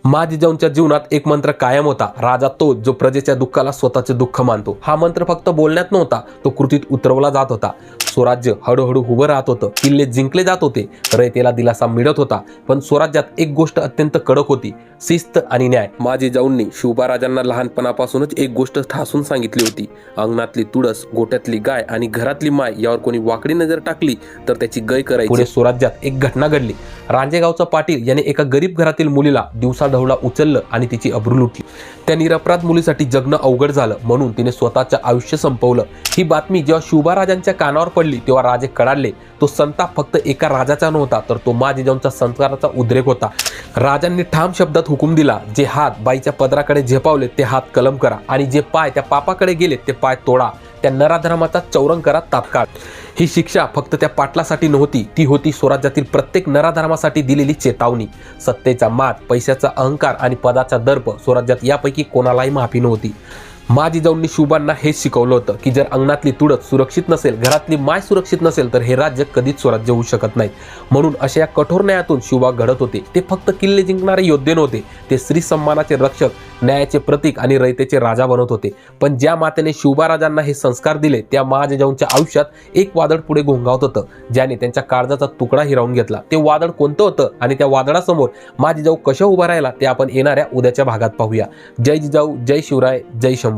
मा जिजाऊंच्या जीवनात एक मंत्र कायम होता, राजा तो जो प्रजेच्या दुःखाला स्वतःचे दुःख मानतो। हा मंत्र फक्त बोलण्यात नव्हता, तो कृतीत उतरवला जात होता। स्वराज्य हळूहळू उभं राहत होतं, किल्ले जिंकले जात होते, रयतेला दिलासा मिळत होता। पण स्वराज्यात एक गोष्ट अत्यंत कडक होती, शिस्त आणि न्याय। मा जिजाऊंनी शिवबा लहानपणापासूनच एक गोष्ट ठासून सांगितली होती, अंगणातली तुळस, गोठ्यातली गाय आणि घरातली माय यावर कोणी वाकडी नजर टाकली तर त्याची गय करायची। पुढे स्वराज्यात एक घटना घडली। रांजेगावचा पाटील याने एका गरीब घरातील मुलीला दिवसा ढवळा उचललं आणि तिची अब्रू लुटली। त्या निरपराध मुलीसाठी जगणं अवघड झालं, म्हणून तिने स्वतःचं आयुष्य संपवलं। ही बातमी जेव्हा शिवबा कानावर पडली तेव्हा राजे कडाडले। तो संताप फक्त एका राजाचा नव्हता, तर तो मा जिजाऊंचा संस्काराचा उद्रेक होता। राजांनी ठाम शब्दात हुकूम दिला, जे हात बाईच्या पदराकडे झेपावले ते हात कलम करा आणि जे पाय त्या पापाकडे गेले ते पाय तोडा। त्या नराधर्माचा चौरंग करा तात्काळ। ही शिक्षा फक्त त्या पाटलासाठी नव्हती, ती होती स्वराज्यातील प्रत्येक नराधर्मासाठी दिलेली चेतावणी। सत्तेचा मात, पैशाचा अहंकार आणि पदाचा दर्प, स्वराज्यात यापैकी कोणालाही माफी नव्हती। मा जिजाऊंनी शिवबांना हेच शिकवलं होतं की जर अंगणातली तुळस सुरक्षित नसेल, घरातली माय सुरक्षित नसेल, तर हे राज्य कधीच स्वराज्य होऊ शकत नाही। म्हणून अशा या कठोर न्यायातून शिवबा घडत होते। ते फक्त किल्ले जिंकणारे योद्धे नव्हते, ते स्त्री सन्मानाचे रक्षक, न्यायाचे प्रतीक आणि रयतेचे राजा बनत होते। पण ज्या मातेने शिवबा हे संस्कार दिले, त्या मा जिजाऊंच्या आयुष्यात एक वादळ पुढे घोंघावत होतं, ज्याने त्यांच्या काळजाचा तुकडा हिरावून घेतला। ते वादळ कोणतं होतं आणि त्या वादळासमोर मा जिजाऊ कशा उभा राहिला ते आपण येणाऱ्या उद्याच्या भागात पाहूया। जय जिजाऊ, जय शिवराय, जय शंभूराजे।